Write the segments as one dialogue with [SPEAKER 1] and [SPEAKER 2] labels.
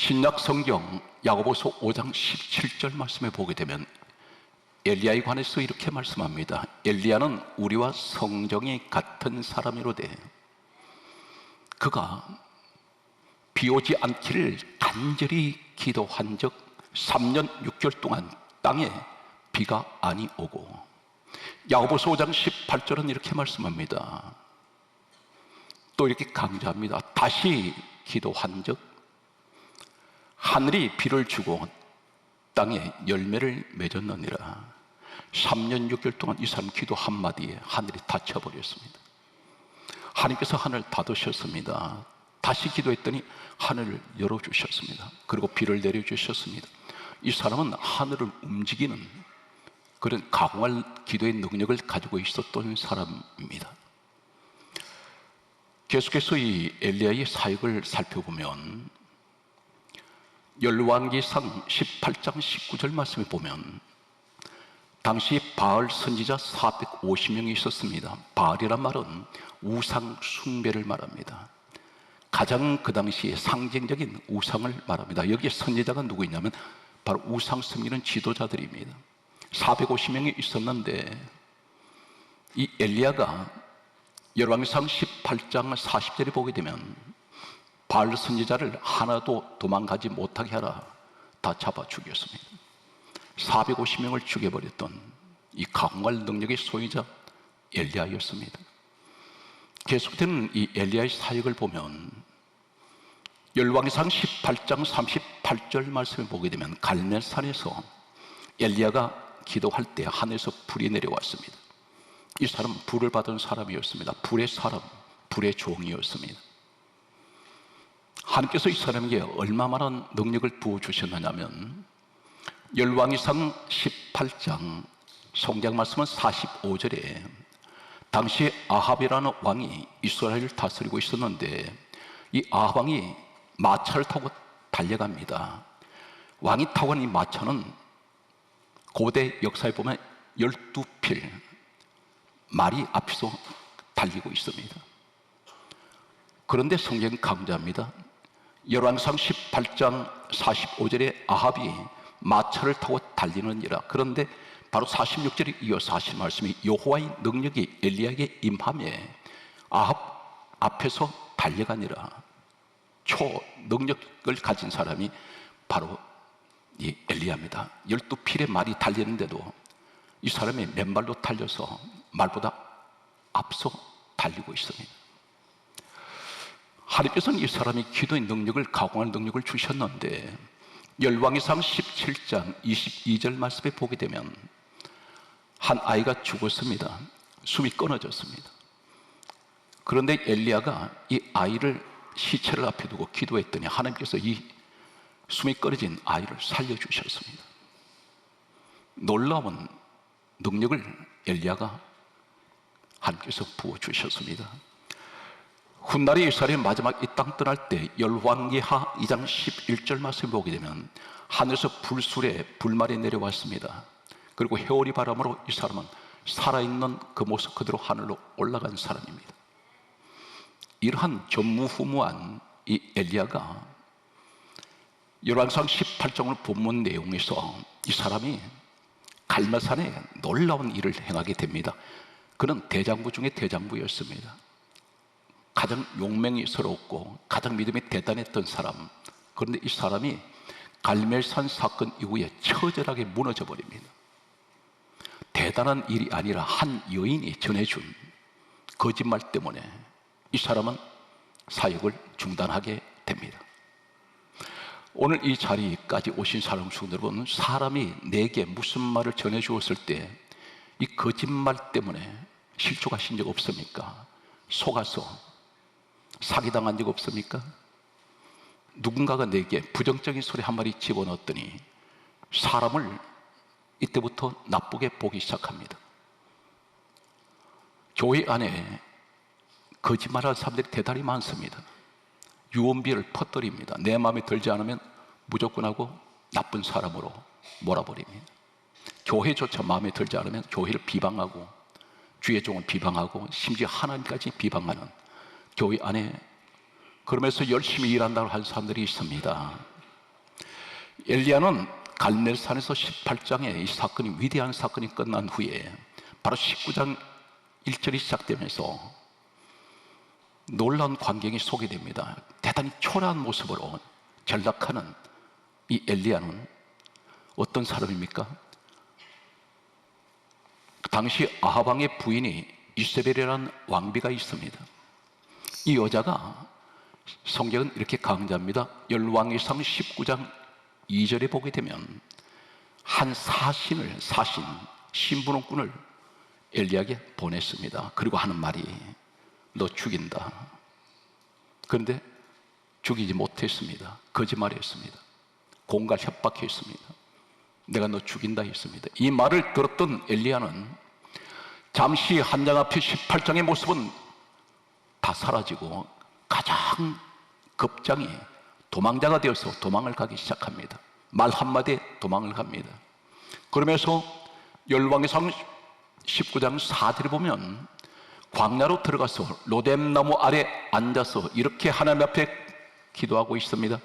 [SPEAKER 1] 신약 성경 야고보서 5장 17절 말씀에 보게 되면 엘리야에 관해서 이렇게 말씀합니다. 엘리야는 우리와 성정이 같은 사람이로되 그가 비 오지 않기를 간절히 기도한 적 3년 6개월 동안 땅에 비가 아니 오고, 야고보서 5장 18절은 이렇게 말씀합니다. 또 이렇게 강조합니다. 다시 기도한 적 하늘이 비를 주고 땅에 열매를 맺었느니라. 3년 6개월 동안 이 사람 기도 한마디에 하늘이 닫혀버렸습니다. 하나님께서 하늘을 닫으셨습니다. 다시 기도했더니 하늘을 열어주셨습니다. 그리고 비를 내려주셨습니다. 이 사람은 하늘을 움직이는 그런 강할 기도의 능력을 가지고 있었던 사람입니다. 계속해서 이 엘리야의 사역을 살펴보면 열왕기상 18장 19절 말씀에 보면 당시 바알 선지자 450명이 있었습니다. 바알이란 말은 우상 숭배를 말합니다. 가장 그 당시에 상징적인 우상을 말합니다. 여기에 선지자가 누구 있냐면 바로 우상 섬기는 지도자들입니다. 450명이 있었는데 이 엘리야가 열왕기상 18장 40절에 보게 되면 바알 선지자를 하나도 도망가지 못하게 하라, 다 잡아 죽였습니다. 450명을 죽여버렸던 이 강할 능력의 소유자 엘리야였습니다. 계속되는 이 엘리야의 사역을 보면 열왕기상 18장 38절 말씀을 보게 되면 갈멜산에서 엘리야가 기도할 때 하늘에서 불이 내려왔습니다. 이 사람은 불을 받은 사람이었습니다. 불의 사람, 불의 종이었습니다. 하나님께서 이 사람에게 얼마만한 능력을 부어주셨느냐면 열왕기상 18장 성경 말씀은 45절에 당시에 아합이라는 왕이 이스라엘을 다스리고 있었는데 이 아합 왕이 마차를 타고 달려갑니다. 왕이 타고 간 이 마차는 고대 역사에 보면 12필 말이 앞에서 달리고 있습니다. 그런데 성경은 강조합니다. 열왕기상 18장 45절에 아합이 마차를 타고 달리느니라. 그런데 바로 46절에 이어서 하신 말씀이 여호와의 능력이 엘리야에게 임함에 아합 앞에서 달려가니라. 초능력을 가진 사람이 바로 이 엘리야입니다. 12필의 말이 달리는데도 이 사람이 맨발로 달려서 말보다 앞서 달리고 있습니다. 하나님께서는 이 사람이 기도의 능력을 가공할 능력을 주셨는데 열왕기상 17장 22절 말씀에 보게 되면 한 아이가 죽었습니다. 숨이 끊어졌습니다. 그런데 엘리야가 이 아이를 시체를 앞에 두고 기도했더니 하나님께서 이 숨이 끊어진 아이를 살려주셨습니다. 놀라운 능력을 엘리야가 하나님께서 부어주셨습니다. 훗날에 이스라엘이 마지막 이 땅 떠날 때 열왕기하 2장 11절 말씀을 보게 되면 하늘에서 불술에 불말이 내려왔습니다. 그리고 해오리 바람으로 이 사람은 살아있는 그 모습 그대로 하늘로 올라간 사람입니다. 이러한 전무후무한 이 엘리야가 열왕기상 18장을 본문 내용에서 이 사람이 갈멜산에 놀라운 일을 행하게 됩니다. 그는 대장부 중에 대장부였습니다. 가장 용맹스럽고 가장 믿음이 대단했던 사람. 그런데 이 사람이 갈멜산 사건 이후에 처절하게 무너져 버립니다. 대단한 일이 아니라 한 여인이 전해준 거짓말 때문에 이 사람은 사역을 중단하게 됩니다. 오늘 이 자리까지 오신 사람 중 여러분, 사람이 내게 무슨 말을 전해주었을 때 이 거짓말 때문에 실족하신 적 없습니까? 속아서 사기당한 적 없습니까? 누군가가 내게 부정적인 소리 한 마디 집어넣었더니 사람을 이때부터 나쁘게 보기 시작합니다. 교회 안에 거짓말하는 사람들이 대단히 많습니다. 유언비를 퍼뜨립니다. 내 마음에 들지 않으면 무조건 하고 나쁜 사람으로 몰아버립니다. 교회조차 마음에 들지 않으면 교회를 비방하고 주의 종을 비방하고 심지어 하나님까지 비방하는 교회 안에, 그러면서 열심히 일한다고 하는 사람들이 있습니다. 엘리야는 갈멜산에서 18장의 이 사건이, 위대한 사건이 끝난 후에 바로 19장 1절이 시작되면서 놀라운 광경이 소개됩니다. 대단히 초라한 모습으로 전락하는 이 엘리야는 어떤 사람입니까? 당시 아합 왕의 부인이 이세벨이라는 왕비가 있습니다. 이 여자가, 성경은 이렇게 강조합니다. 열왕기상 19장 2절에 보게 되면 한 신분홍꾼을 엘리야에게 보냈습니다. 그리고 하는 말이 너 죽인다. 그런데 죽이지 못했습니다. 거짓말했습니다. 공갈 협박했습니다. 내가 너 죽인다 했습니다. 이 말을 들었던 엘리야는 잠시 한장 앞에 18장의 모습은 다 사라지고 가장 급장이 도망자가 되어서 도망을 가기 시작합니다. 말 한마디에 도망을 갑니다. 그러면서 열왕기상 19장 4절에 보면 광야로 들어가서 로뎀나무 아래 앉아서 이렇게 하나님 앞에 기도하고 있습니다.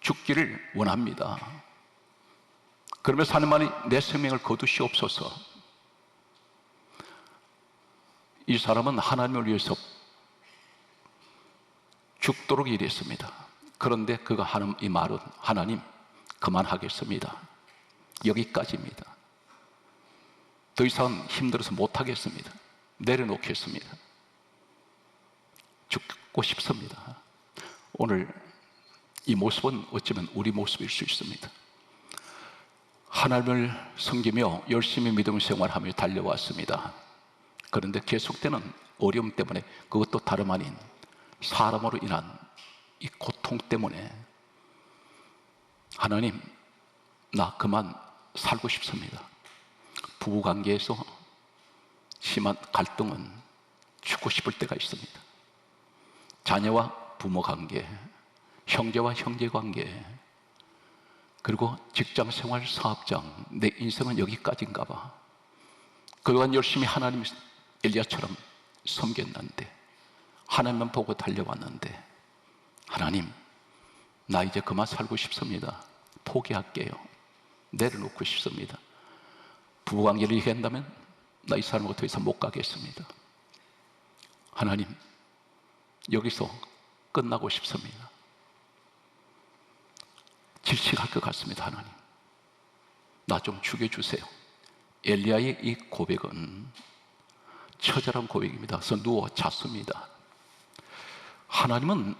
[SPEAKER 1] 죽기를 원합니다. 그러면서 하는 말이 내 생명을 거두시옵소서. 이 사람은 하나님을 위해서 죽도록 일했습니다. 그런데 그가 하는 이 말은 하나님 그만하겠습니다. 여기까지입니다. 더 이상 힘들어서 못하겠습니다. 내려놓겠습니다. 죽고 싶습니다. 오늘 이 모습은 어쩌면 우리 모습일 수 있습니다. 하나님을 섬기며 열심히 믿음 생활하며 달려왔습니다. 그런데 계속되는 어려움 때문에, 그것도 다름 아닌 사람으로 인한 이 고통 때문에 하나님 나 그만 살고 싶습니다. 부부관계에서 심한 갈등은 죽고 싶을 때가 있습니다. 자녀와 부모관계, 형제와 형제관계, 그리고 직장생활, 사업장, 내 인생은 여기까지인가 봐. 그동안 열심히 하나님 엘리야처럼 섬겼는데, 하나님만 보고 달려왔는데, 하나님 나 이제 그만 살고 싶습니다. 포기할게요. 내려놓고 싶습니다. 부부관계를 얘기한다면 나 이 사람하고 더 이상 못 가겠습니다. 하나님 여기서 끝나고 싶습니다. 질식할 것 같습니다. 하나님 나 좀 죽여주세요. 엘리야의 이 고백은 처절한 고백입니다. 그래서 누워 잤습니다. 하나님은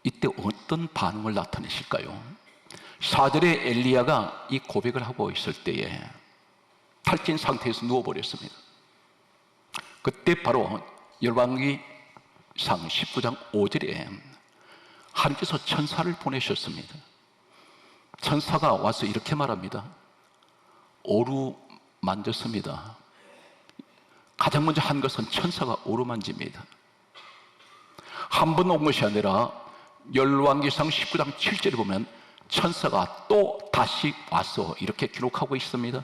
[SPEAKER 1] 이때 어떤 반응을 나타내실까요? 4절에 엘리야가 이 고백을 하고 있을 때에 탈진 상태에서 누워버렸습니다. 그때 바로 열왕기상 19장 5절에 하나님께서 천사를 보내셨습니다. 천사가 와서 이렇게 말합니다. 오르만졌습니다. 가장 먼저 한 것은 천사가 오르만집니다. 한 번 온 것이 아니라 열왕기상 19장 7절에 보면 천사가 또 다시 와서 이렇게 기록하고 있습니다.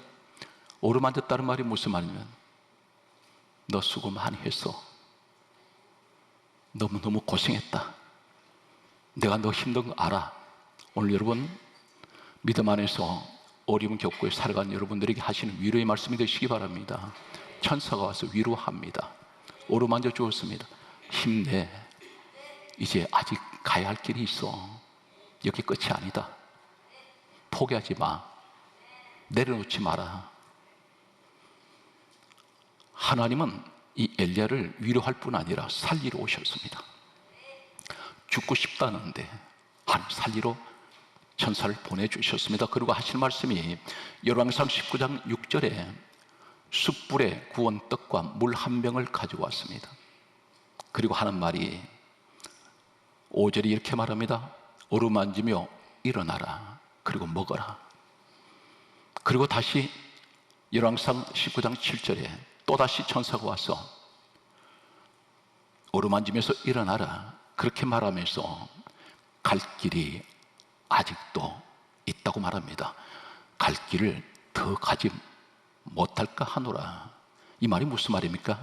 [SPEAKER 1] 오르만졌다는 말이 무슨 말이냐면 너 수고 많이 했어. 너무너무 고생했다. 내가 너 힘든 거 알아. 오늘 여러분 믿음 안에서 어려움 겪고 살아가는 여러분들에게 하시는 위로의 말씀이 되시기 바랍니다. 천사가 와서 위로합니다. 오르만져 주었습니다. 힘내. 이제 아직 가야 할 길이 있어. 여기 끝이 아니다. 포기하지 마. 내려놓지 마라. 하나님은 이 엘리야를 위로할 뿐 아니라 살리러 오셨습니다. 죽고 싶다는데 하나님 살리러 천사를 보내주셨습니다. 그리고 하실 말씀이 열왕기상 19장 6절에 숯불에 구운 떡과 물 한 병을 가져왔습니다. 그리고 하는 말이 5절이 이렇게 말합니다. 어루만지며 일어나라. 그리고 먹어라. 그리고 다시 열왕기상 19장 7절에 또다시 천사가 와서 어루만지면서 일어나라. 그렇게 말하면서 갈 길이 아직도 있다고 말합니다. 갈 길을 더 가지 못할까 하노라. 이 말이 무슨 말입니까?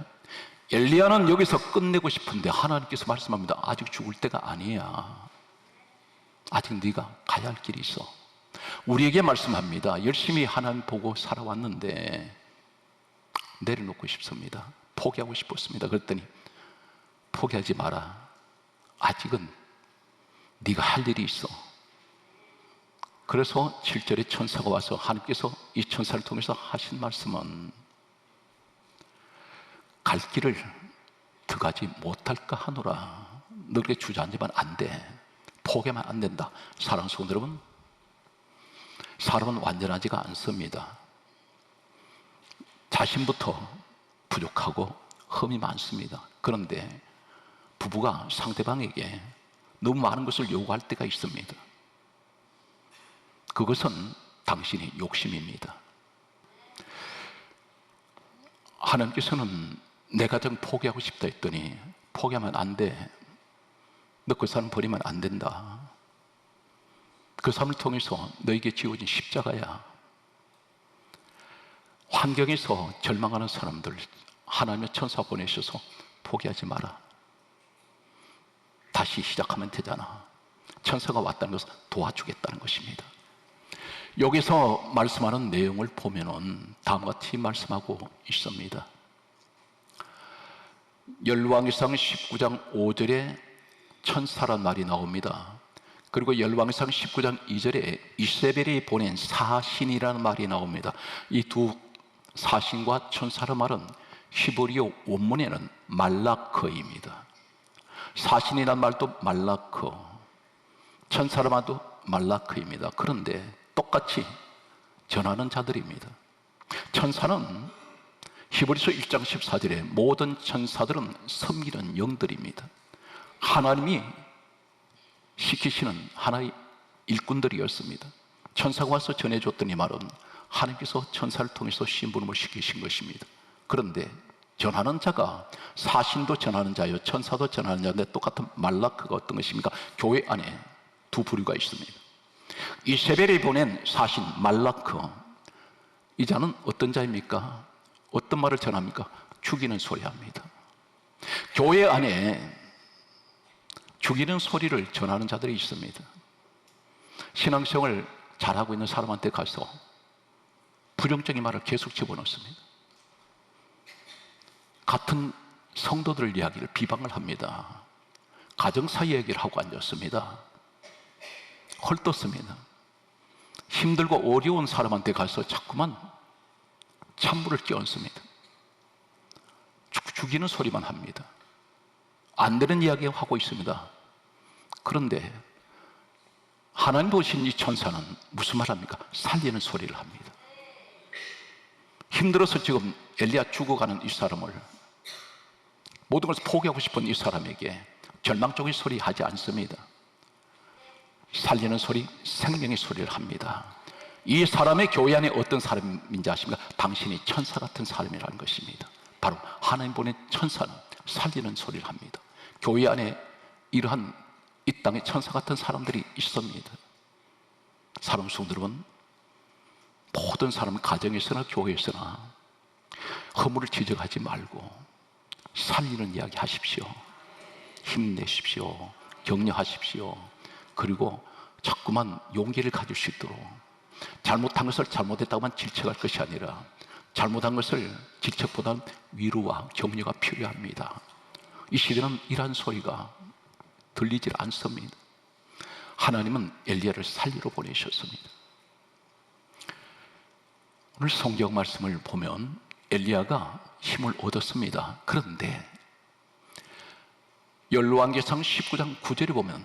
[SPEAKER 1] 엘리야는 여기서 끝내고 싶은데 하나님께서 말씀합니다. 아직 죽을 때가 아니야. 아직 네가 가야 할 길이 있어. 우리에게 말씀합니다. 열심히 하나님 보고 살아왔는데 내려놓고 싶습니다. 포기하고 싶었습니다. 그랬더니 포기하지 마라. 아직은 네가 할 일이 있어. 그래서 7절에 천사가 와서 하나님께서 이 천사를 통해서 하신 말씀은 갈 길을 들어가지 못할까 하노라. 너에게 주저앉으면 안 돼. 포기하면 안 된다. 사랑하는 성도 여러분, 사람은 완전하지가 않습니다. 자신부터 부족하고 흠이 많습니다. 그런데 부부가 상대방에게 너무 많은 것을 요구할 때가 있습니다. 그것은 당신의 욕심입니다. 하나님께서는 내 가정 포기하고 싶다 했더니 포기하면 안 돼. 너 그 사람 버리면 안 된다. 그 사람을 통해서 너에게 지어진 십자가야. 환경에서 절망하는 사람들 하나님의 천사 보내셔서 포기하지 마라. 다시 시작하면 되잖아. 천사가 왔다는 것은 도와주겠다는 것입니다. 여기서 말씀하는 내용을 보면은 다음과 같이 말씀하고 있습니다. 열왕기상 19장 5절에 천사란 말이 나옵니다. 그리고 열왕기상 19장 2절에 이세벨이 보낸 사신이라는 말이 나옵니다. 이 두 사신과 천사란 말은 히브리어 원문에는 말라크입니다. 사신이란 말도 말라크, 천사란 말도 말라크입니다. 그런데 똑같이 전하는 자들입니다. 천사는 히브리서 1장 14절에 모든 천사들은 섬기는 영들입니다. 하나님이 시키시는 하나의 일꾼들이었습니다. 천사가 와서 전해줬더니 말은 하나님께서 천사를 통해서 심부름을 시키신 것입니다. 그런데 전하는 자가 사신도 전하는 자요 천사도 전하는 자인데 똑같은 말라크가 어떤 것입니까? 교회 안에 두 부류가 있습니다. 이세벨이 보낸 사신 말라크, 이 자는 어떤 자입니까? 어떤 말을 전합니까? 죽이는 소리 합니다. 교회 안에 죽이는 소리를 전하는 자들이 있습니다. 신앙생활을 잘하고 있는 사람한테 가서 부정적인 말을 계속 집어넣습니다. 같은 성도들 이야기를 비방을 합니다. 가정사이 얘기를 하고 앉았습니다. 헐떴습니다. 힘들고 어려운 사람한테 가서 자꾸만 찬물을 끼얹습니다. 죽이는 소리만 합니다. 안 되는 이야기 하고 있습니다. 그런데 하나님 보신 이 천사는 무슨 말 합니까? 살리는 소리를 합니다. 힘들어서 지금 엘리야 죽어가는 이 사람을, 모든 것을 포기하고 싶은 이 사람에게 절망적인 소리 하지 않습니다. 살리는 소리, 생명의 소리를 합니다. 이 사람의 교회 안에 어떤 사람인지 아십니까? 당신이 천사 같은 사람이라는 것입니다. 바로 하나님 보낸 천사는 살리는 소리를 합니다. 교회 안에 이러한 이 땅에 천사 같은 사람들이 있습니다. 사람 성도 여러분, 모든 사람은 가정에서나 교회에서나 허물을 지적하지 말고 살리는 이야기 하십시오. 힘내십시오. 격려하십시오. 그리고 자꾸만 용기를 가질 수 있도록, 잘못한 것을 잘못했다고만 질책할 것이 아니라 잘못한 것을 질책보다는 위로와 격려가 필요합니다. 이 시대는 이러한 소리가 들리질 않습니다. 하나님은 엘리야를 살리러 보내셨습니다. 오늘 성경 말씀을 보면 엘리야가 힘을 얻었습니다. 그런데 열왕기상 19장 9절에 보면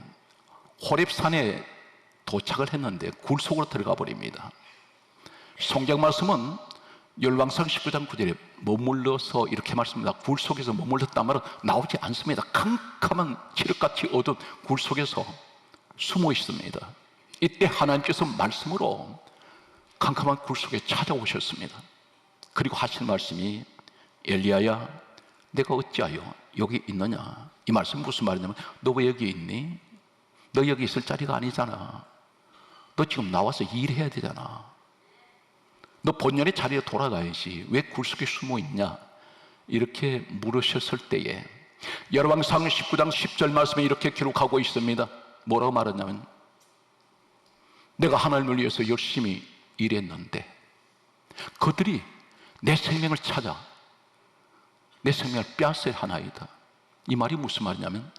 [SPEAKER 1] 호렙산에 도착을 했는데 굴 속으로 들어가 버립니다. 성경 말씀은 열왕기상 19장 9절에 머물러서 이렇게 말씀합니다. 굴 속에서 머물렀단 말은 나오지 않습니다. 캄캄한 칠흑같이 어두운 굴 속에서 숨어 있습니다. 이때 하나님께서 말씀으로 캄캄한 굴 속에 찾아오셨습니다. 그리고 하신 말씀이 엘리야야, 내가 어찌하여 여기 있느냐. 이 말씀은 무슨 말이냐면, 너 왜 여기 있니? 너 여기 있을 자리가 아니잖아. 너 지금 나와서 일해야 되잖아. 너 본연의 자리에 돌아가야지. 왜 굴 속에 숨어 있냐? 이렇게 물으셨을 때에 열왕기상 19장 10절 말씀에 이렇게 기록하고 있습니다. 뭐라고 말하냐면, 내가 하나님을 위해서 열심히 일했는데 그들이 내 생명을 찾아 내 생명을 빼앗아야 하나이다. 이 말이 무슨 말이냐면,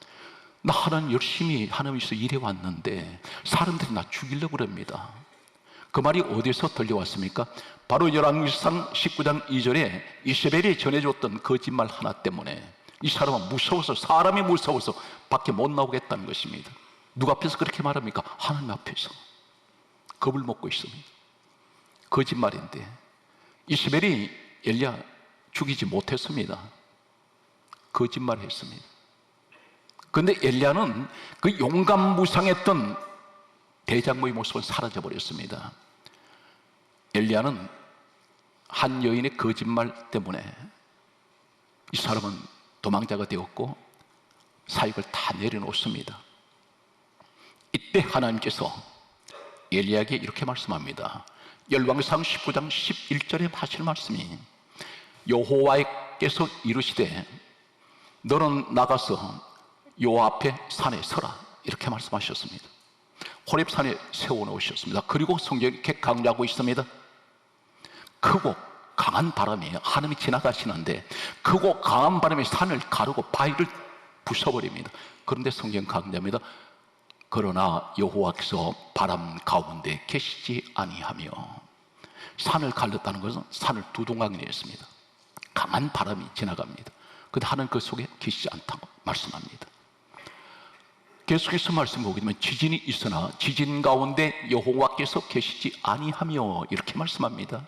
[SPEAKER 1] 나 하나님 열심히 하나님 위해서 일해왔는데 사람들이 나 죽이려고 그럽니다. 그 말이 어디서 들려왔습니까? 바로 열왕기상 19장 2절에 이세벨이 전해줬던 거짓말 하나 때문에 이 사람은 무서워서, 사람이 무서워서 밖에 못 나오겠다는 것입니다. 누구 앞에서 그렇게 말합니까? 하나님 앞에서 겁을 먹고 있습니다. 거짓말인데 이세벨이 엘리야 죽이지 못했습니다. 거짓말했습니다. 그런데 엘리야는 그 용감무상했던 대장모의 모습은 사라져버렸습니다. 엘리야는 한 여인의 거짓말 때문에 이 사람은 도망자가 되었고 사역을 다 내려놓습니다. 이때 하나님께서 엘리야에게 이렇게 말씀합니다. 열왕기상 19장 11절에 하실 말씀이, 여호와께서 이르시되 너는 나가서 여호와 앞에 산에 서라, 이렇게 말씀하셨습니다. 호렙산에 세워놓으셨습니다. 그리고 성경이 이렇게 강조하고 있습니다. 크고 강한 바람이, 하나님이 지나가시는데 크고 강한 바람이 산을 가르고 바위를 부숴버립니다. 그런데 성경 강조합니다. 그러나 여호와께서 바람 가운데 계시지 아니하며, 산을 갈랐다는 것은 산을 두동강이 냈습니다. 강한 바람이 지나갑니다. 그런데 하나님 그 속에 계시지 않다고 말씀합니다. 계속해서 말씀 보게 되면 지진이 있으나 지진 가운데 여호와께서 계시지 아니하며, 이렇게 말씀합니다.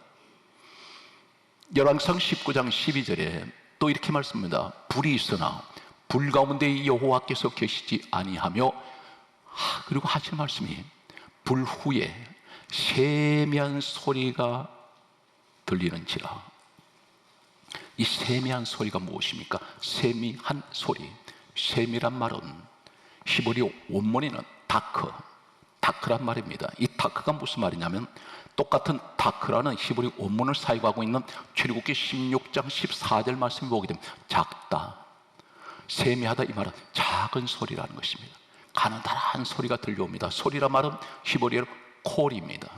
[SPEAKER 1] 열왕기상 19장 12절에 또 이렇게 말씀합니다. 불이 있으나 불 가운데 여호와께서 계시지 아니하며, 그리고 하실 말씀이 불 후에 세미한 소리가 들리는지라. 이 세미한 소리가 무엇입니까? 세미한 소리. 세미란 말은 히브리 원문에는 다크란 말입니다. 이 다크가 무슨 말이냐면, 똑같은 다크라는 히브리 원문을 사용하고 있는 출애굽기 16장 14절 말씀을 보게 되면 작다, 세미하다, 이 말은 작은 소리라는 것입니다. 가느다란 소리가 들려옵니다. 소리란 말은 히브리어로 콜입니다.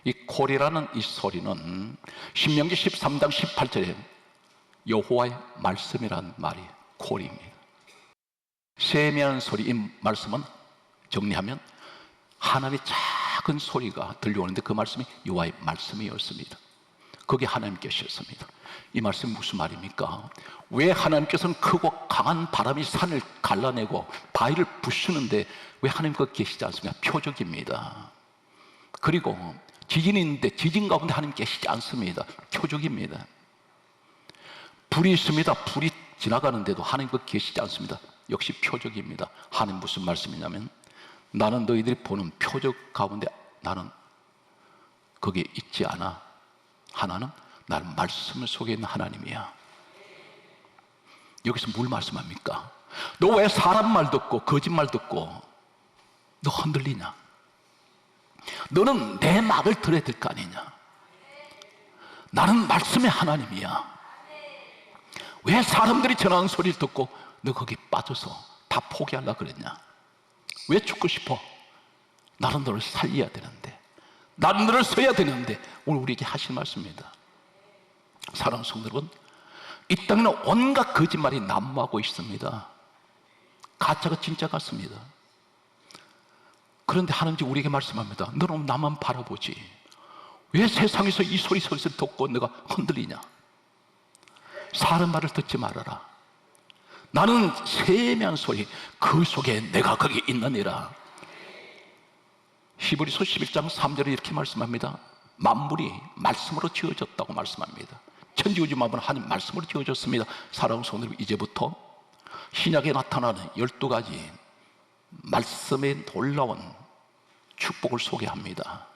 [SPEAKER 1] 이 콜이라는 이 소리는 신명기 13장 18절에 여호와의 말씀이라는 말이 콜입니다. 세미한 소리, 이 말씀은 정리하면 하나님의 작은 소리가 들려오는데 그 말씀이 여호와의 말씀이었습니다. 거기에 하나님 계셨습니다. 이 말씀이 무슨 말입니까? 왜 하나님께서는 크고 강한 바람이 산을 갈라내고 바위를 부수는데 왜 하나님 거기 계시지 않습니까? 표적입니다. 그리고 지진이 있는데 지진 가운데 하나님 계시지 않습니다. 표적입니다. 불이 있습니다. 불이 지나가는데도 하나님 거기 계시지 않습니다. 역시 표적입니다. 하나님 무슨 말씀이냐면, 나는 너희들이 보는 표적 가운데 나는 거기에 있지 않아. 하나는 나는 말씀 속에 있는 하나님이야. 여기서 뭘 말씀합니까? 너 왜 사람 말 듣고 거짓말 듣고 너 흔들리냐? 너는 내 말을 들어야 될 거 아니냐? 나는 말씀의 하나님이야. 왜 사람들이 전하는 소리를 듣고 너 거기 빠져서 다 포기하려고 그랬냐? 왜 죽고 싶어? 나는 너를 살려야 되는데, 나는 너를 써야 되는데. 오늘 우리에게 하실 말씀입니다. 사랑하는 성도 여러분, 이 땅에는 온갖 거짓말이 난무하고 있습니다. 가짜가 진짜 같습니다. 그런데 하나님이 우리에게 말씀합니다. 너는 나만 바라보지 왜 세상에서 이 소리 소리를 듣고 내가 흔들리냐? 사람 말을 듣지 말아라. 나는 세미한 소리, 그 속에 내가 거기 있느니라. 히브리서 11장 3절에 이렇게 말씀합니다. 만물이 말씀으로 지어졌다고 말씀합니다. 천지우주 만물은 하나님 말씀으로 지어졌습니다. 사랑하는 성도 여러분, 이제부터 신약에 나타나는 12가지 말씀의 놀라운 축복을 소개합니다.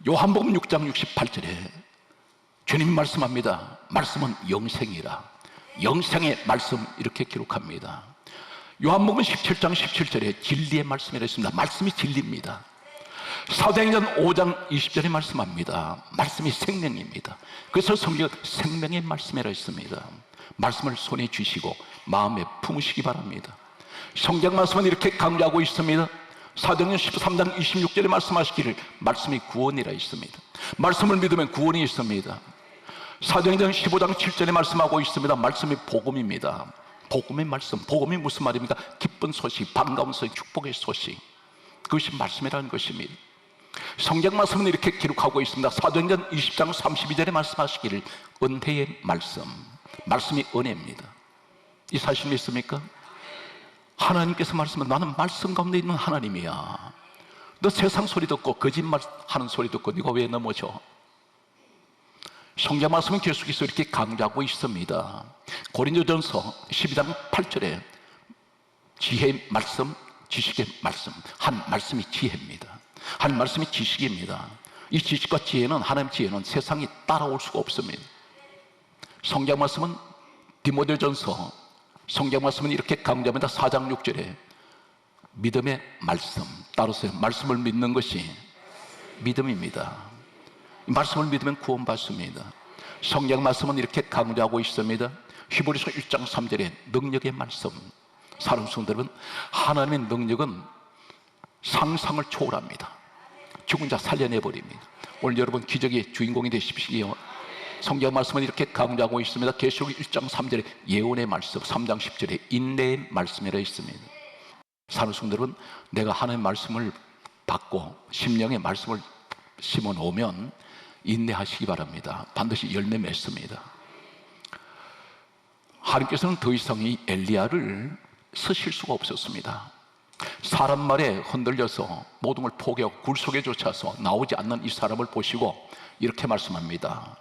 [SPEAKER 1] 요한복음 6장 68절에 주님 말씀합니다. 말씀은 영생이라. 영생의 말씀, 이렇게 기록합니다. 요한복음 17장 17절에 진리의 말씀이라 했습니다. 말씀이 진리입니다. 사도행전 5장 20절에 말씀합니다. 말씀이 생명입니다. 그래서 성경은 생명의 말씀이라 했습니다. 말씀을 손에 쥐시고 마음에 품으시기 바랍니다. 성경 말씀은 이렇게 강조하고 있습니다. 사도행전 13장 26절에 말씀하시기를 말씀이 구원이라 있습니다. 말씀을 믿으면 구원이 있습니다. 사도행전 15장 7절에 말씀하고 있습니다. 말씀이 복음입니다. 복음의 말씀, 복음이 무슨 말입니까? 기쁜 소식, 반가운 소식, 축복의 소식, 그것이 말씀이라는 것입니다. 성경 말씀은 이렇게 기록하고 있습니다. 사도행전 20장 32절에 말씀하시기를 은혜의 말씀, 말씀이 은혜입니다. 이 사실 믿습니까? 하나님께서 말씀은 나는 말씀 가운데 있는 하나님이야. 너 세상 소리 듣고 거짓말하는 소리 듣고 네가 왜 넘어져? 성경 말씀은 계속해서 이렇게 강조하고 있습니다. 고린도전서 12장 8절에 지혜의 말씀, 지식의 말씀, 한 말씀이 지혜입니다. 한 말씀이 지식입니다. 이 지식과 지혜는, 하나님의 지혜는 세상이 따라올 수가 없습니다. 성경 말씀은 디모데전서, 성경 말씀은 이렇게 강조합니다. 4장 6절에 믿음의 말씀, 따라서 말씀을 믿는 것이 믿음입니다. 말씀을 믿으면 구원받습니다. 성경 말씀은 이렇게 강조하고 있습니다. 히브리서 1장 3절에 능력의 말씀. 사랑하는 성도 여러분, 하나님의 능력은 상상을 초월합니다. 죽은 자 살려내버립니다. 오늘 여러분 기적의 주인공이 되십시오. 성경 말씀은 이렇게 강조하고 있습니다. 계시록 1장 3절에 예언의 말씀, 3장 10절에 인내의 말씀이라 있습니다. 사랑하는 성도 여러분, 내가 하나님의 말씀을 받고 심령의 말씀을 심어 놓으면 인내하시기 바랍니다. 반드시 열매 맺습니다. 하나님께서는 더 이상 이 엘리야를 쓰실 수가 없었습니다. 사람 말에 흔들려서 모든 걸 포기하고 굴 속에 쫓아서 나오지 않는 이 사람을 보시고 이렇게 말씀합니다.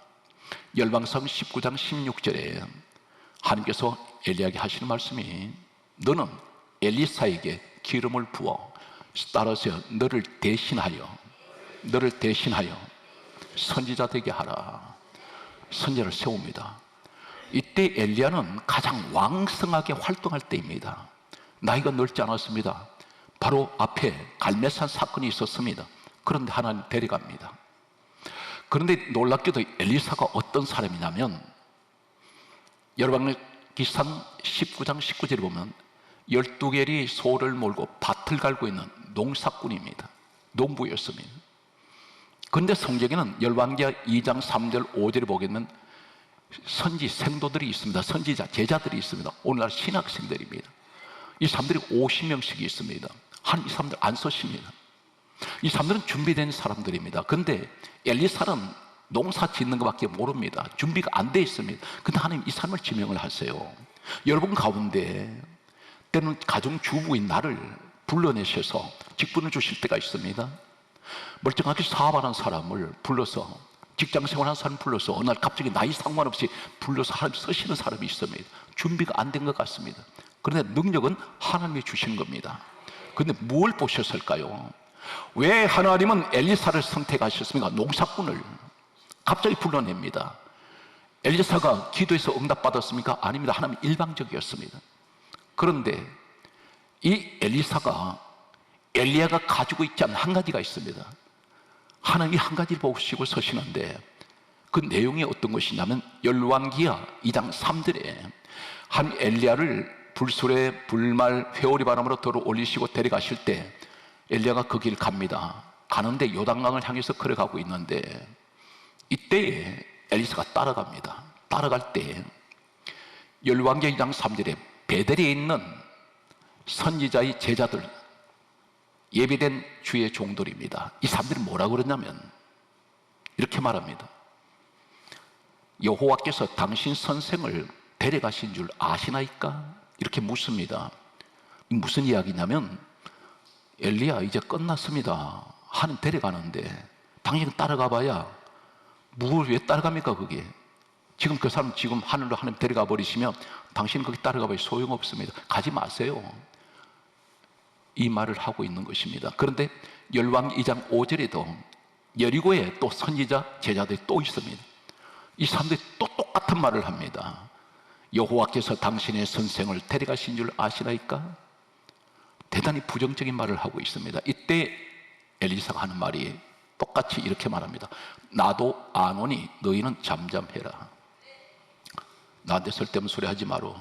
[SPEAKER 1] 열왕상 19장 16절에 하나님께서 엘리야에게 하시는 말씀이 너는 엘리사에게 기름을 부어 따라서 너를 대신하여 선지자 되게 하라. 선지자를 세웁니다. 이때 엘리야는 가장 왕성하게 활동할 때입니다. 나이가 넓지 않았습니다. 바로 앞에 갈멜산 사건이 있었습니다. 그런데 하나님 데려갑니다. 그런데 놀랍게도 엘리사가 어떤 사람이냐면 열왕기상 19장 19절에 보면 12개리 소를 몰고 밭을 갈고 있는 농사꾼입니다. 농부였습니다. 그런데 성경에는 열왕기하 2장 3절 5절에 보겠는 선지 생도들이 있습니다. 선지자, 제자들이 있습니다. 오늘날 신학생들입니다. 이 사람들이 50명씩이 있습니다. 이 사람들 안 쓰십니다. 이 사람들은 준비된 사람들입니다. 그런데 엘리사는 농사 짓는 것밖에 모릅니다. 준비가 안 돼 있습니다. 근데 하나님 이 사람을 지명을 하세요. 여러분 가운데 때는 가정주부인 나를 불러내셔서 직분을 주실 때가 있습니다. 멀쩡하게 사업하는 사람을 불러서, 직장생활하는 사람을 불러서 어느 날 갑자기 나이 상관없이 불러서 하나님 쓰시는 사람이 있습니다. 준비가 안 된 것 같습니다. 그런데 능력은 하나님이 주시는 겁니다. 그런데 뭘 보셨을까요? 왜 하나님은 엘리사를 선택하셨습니까? 농사꾼을 갑자기 불러냅니다. 엘리사가 기도해서 응답받았습니까? 아닙니다. 하나님 일방적이었습니다. 그런데 이 엘리야가 가지고 있지 않은 한 가지가 있습니다. 하나님이 한 가지를 보시고 서시는데 그 내용이 어떤 것이냐면 열왕기하 2장 3절에 한 엘리야를 불수레 불말 회오리 바람으로 들어 올리시고 데려가실 때 엘리야가 그 길 갑니다. 가는데 요단강을 향해서 걸어가고 있는데 이때에 엘리사가 따라갑니다. 따라갈 때 열왕기하 2장 3절에 베델에 있는 선지자의 제자들, 예비된 주의 종들입니다. 이 사람들이 뭐라고 그러냐면 이렇게 말합니다. 여호와께서 당신 선생을 데려가신 줄 아시나이까? 이렇게 묻습니다. 무슨 이야기냐면 엘리야 이제 끝났습니다. 하나님 데려가는데 당신은 따라가 봐야 왜 따라갑니까? 그게 지금 그 사람 지금 하늘로 하나님 데려가 버리시면 당신은 거기 따라가 봐야 소용없습니다. 가지 마세요. 이 말을 하고 있는 것입니다. 그런데 열왕 2장 5절에도 여리고에 또 선지자 제자들이 또 있습니다. 이 사람들이 또 똑같은 말을 합니다. 여호와께서 당신의 선생을 데려가신 줄 아시나이까? 대단히 부정적인 말을 하고 있습니다. 이때 엘리사가 하는 말이 똑같이 이렇게 말합니다. 나도 아노니 너희는 잠잠해라. 나한테 쓸데없는 소리 하지 마라.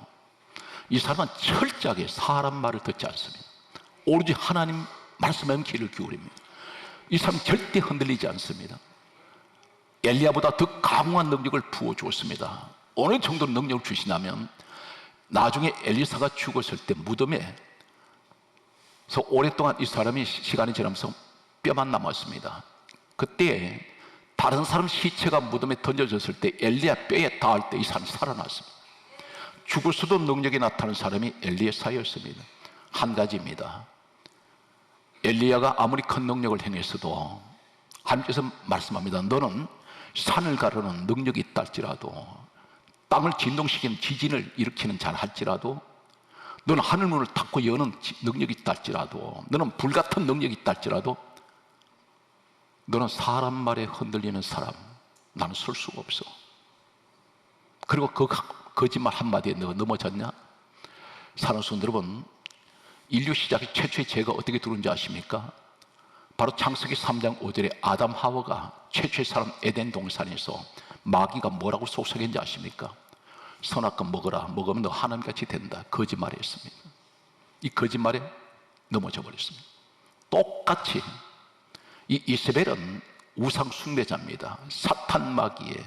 [SPEAKER 1] 이 사람은 철저하게 사람 말을 듣지 않습니다. 오로지 하나님 말씀에 귀를 기울입니다. 이 사람 절대 흔들리지 않습니다. 엘리야보다 더 강한 능력을 부어주었습니다. 어느 정도 능력을 주시냐면 나중에 엘리사가 죽었을 때 무덤에서 오랫동안 이 사람이 시간이 지나면서 뼈만 남았습니다. 그때 다른 사람 시체가 무덤에 던져졌을 때 엘리야 뼈에 닿을 때 이 사람이 살아났습니다. 죽을 수도 능력이 나타나는 사람이 엘리야였습니다. 한 가지입니다. 엘리야가 아무리 큰 능력을 행했어도 하나님께서 말씀합니다. 너는 산을 가르는 능력이 있다 할지라도, 땅을 진동시키는 지진을 일으키는 잘 할지라도, 너는 하늘문을 닫고 여는 능력이 있다 할지라도, 너는 불같은 능력이 있다 할지라도, 너는 사람 말에 흔들리는 사람, 나는 설 수가 없어. 그리고 그 거짓말 한마디에 너가 넘어졌냐? 사랑하는 성도 여러분, 인류 시작의 최초의 죄가 어떻게 들어온지 아십니까? 바로 창세기 3장 5절에 아담 하와가 최초의 사람 에덴 동산에서 마귀가 뭐라고 속삭였는지 아십니까? 선악과 먹어라, 먹으면 너 하나님같이 된다. 거짓말이었습니다. 이 거짓말에 넘어져 버렸습니다. 똑같이 이 이세벨은 우상 숭배자입니다. 사탄 마귀의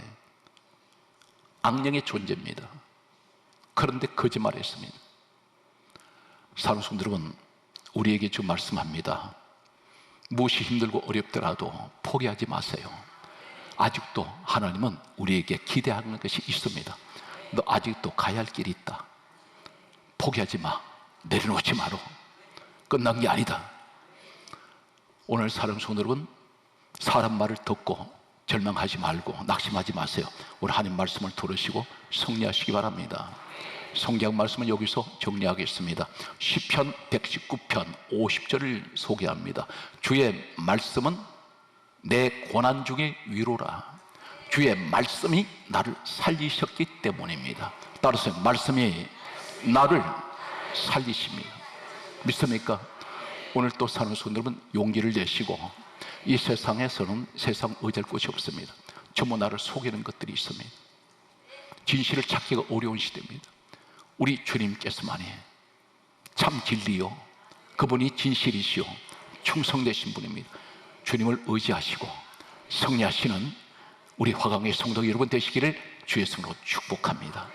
[SPEAKER 1] 악령의 존재입니다. 그런데 거짓말했습니다. 사랑하는 성도 여러분, 우리에게 지금 말씀합니다. 무엇이 힘들고 어렵더라도 포기하지 마세요. 아직도 하나님은 우리에게 기대하는 것이 있습니다. 너 아직도 가야 할 길이 있다. 포기하지 마. 내려놓지 마라. 끝난 게 아니다. 오늘 사랑하는 성도 여러분, 사람 말을 듣고 절망하지 말고 낙심하지 마세요. 오늘 하나님 말씀을 들으시고 승리하시기 바랍니다. 성경 말씀은 여기서 정리하겠습니다. 시편 119편 50절을 소개합니다. 주의 말씀은 내 고난 중의 위로라. 주의 말씀이 나를 살리셨기 때문입니다. 따라서 말씀이 나를 살리십니다. 믿습니까? 오늘 또 사는 분들은 용기를 내시고, 이 세상에서는 세상 의지할 곳이 없습니다. 전부 나를 속이는 것들이 있습니다. 진실을 찾기가 어려운 시대입니다. 우리 주님께서만이 참 진리요, 그분이 진실이시요 충성되신 분입니다. 주님을 의지하시고 승리하시는 우리 화강의 성도 여러분 되시기를 주의 이름으로 축복합니다.